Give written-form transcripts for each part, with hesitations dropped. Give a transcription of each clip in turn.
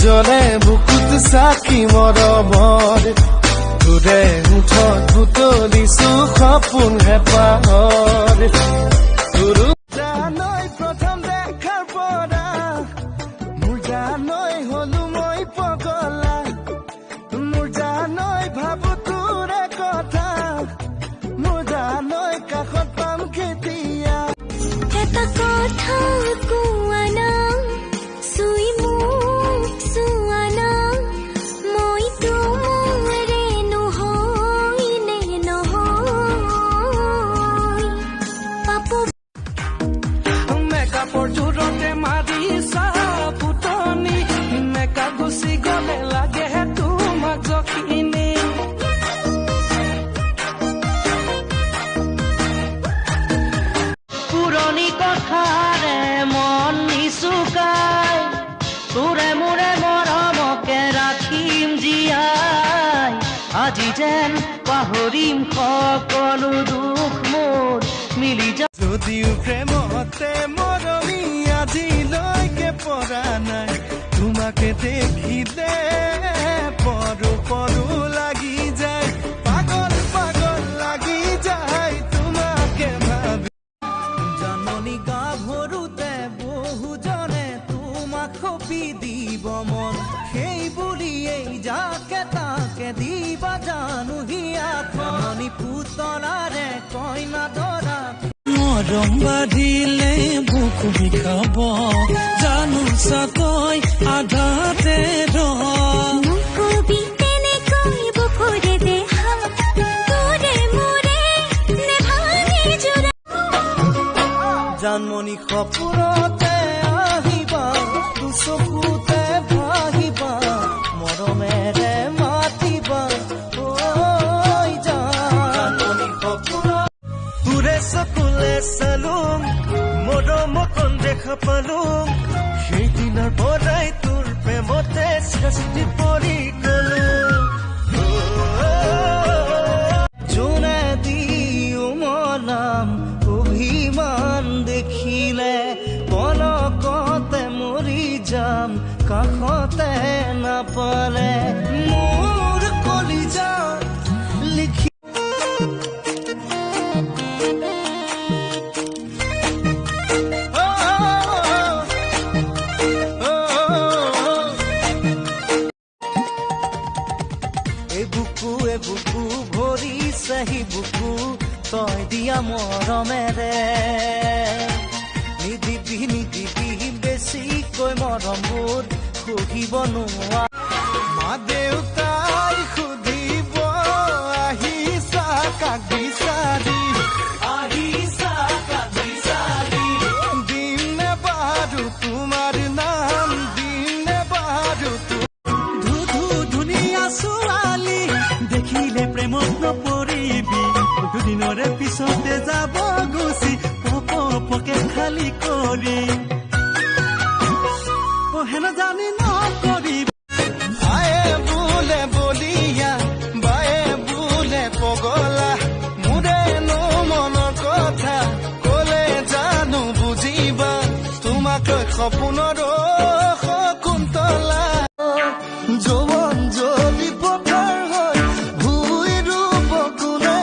জলে বুকুত সাকি মৰমৰ তোৰে মুঠত বুটলিছো সপোন হেঁপাহৰ তোৰো জানৈ প্ৰথম দেখাৰ পৰা মোৰ জানৈ হলো মই পগলা মোৰ জানৈ ভাবো তোৰে কথা মোৰ জানৈ কাষত পাম কেতিয়া এটা কথা কোৱা না যেন পাহৰিম সকলো দুখ মোৰ মিলি যদিও প্ৰেমতে মৰমি আজিলৈকে পৰা নাই তোমাকে দেখিলে পৰো পৰো লাগি যায় পাগল পাগল লাগি যায় তোমাকে ভাবি জননী গাভৰুতে বহুজনে তোমাক খপি দিব মন সেই বুলিয়েই যাকে তাকে দিবা জানো হিয়াখনি পুতলাৰে কইনা দৰা মৰম বাঢ়িলে বুকু বিষাব জানো চাকৈ আধাতে নকবি তেনেকৈ বুকুৰে দেহা তোৰে মোৰে নেভাঙি জোৰা জানমণি সপোনতে আহিবা চকুতে ভাহিবা মৰমেৰে মাতিবা ঐ জানমণি সপোন তোৰে চকুলে চালোং মৰম অকণ দেখা পালোং সেইদিনাৰ পৰাই তোৰ প্ৰেমতে সৃষ্টি পৰি গলো যোনে দিও মনাম অভিমান দেখিলে পলকতে মৰি যাম কাষতে নাপালে মোৰ কলিজা লিখি বুকু ভৰিছেহি বুকু তই দিয়া মৰমেৰে নিদিবি নিদিবি বেছিকৈ মৰমবোৰ সহিব নোৱাৰা মা দেউতাই সুধিব আহিছা কাক বিচাৰি দিনে বাৰু তোমাৰ নাম দিনে বাৰু ধুধু ধুনীয়া ছোৱালী দেখিলে প্ৰেমত নপৰিবি দুদিনৰে পিছতে যাব গুচি পকে খালি কৰি হেন জানি নকৰিব আয়ে বোলে বলিয়া বায়ে বোলে পগলা মোৰেনো মনৰ কথা কলে জানো বুজিবা তোমাক সপোনৰ শকুন্তলা যৌৱন যদি পথাৰ হয় ভুই ৰুব কোনে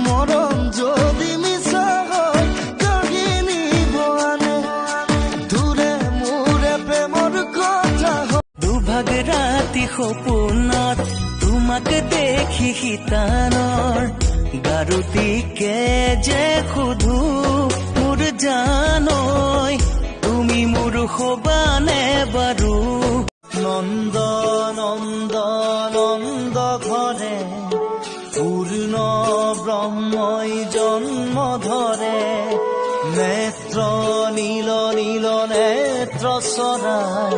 মৰম যদি মিছা হয় কাহিনী বনে দূৰে মোৰে প্ৰেমৰ কথা দুভাগ ৰাতি সপোনত তোমাক দেখি শীতানৰ গাৰুটিকে যে সোধো মোৰ জানৈ তুমি মোৰ সবানে বাৰু নন্দ নন্দ নন্দ ঘৰে পূৰ্ণ ব্ৰহ্মই জন্ম ধৰে নেত্ৰ নীল নীল নেত্ৰ চৰাই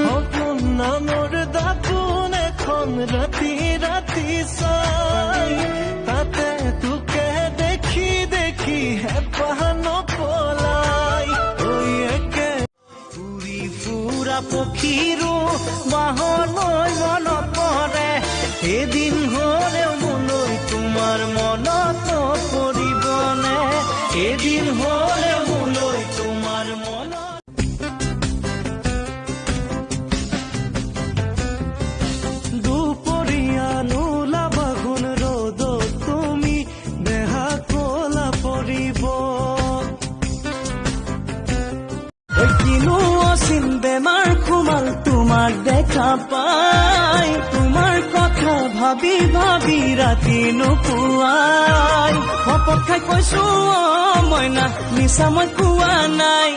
সপোন নামৰ দাপোন এখন ৰাতি ৰাতি চাই তাতে তোকে দেখি দেখি হেঁপাহ নপলাই একে উৰি ফুৰা পক্ষীৰো বাহলৈ মনত পৰে এদিন হ'লেও মোলৈ তোমাৰ মনত পৰিবনে এদিন হ'লেও মোলৈ তোমাৰ মনত দুপৰীয়া নোলা বাগুন ৰ'দত তুমি দেহা কলা পৰিব কিনো অচিন বেমাৰ সোমাল তোমাক দেখা পাই তোমাৰ কথা ভাবি ভাবি ৰাতি নোপোৱাই শপত খাই কৈছো মইনা মিছা মই কোৱা নাই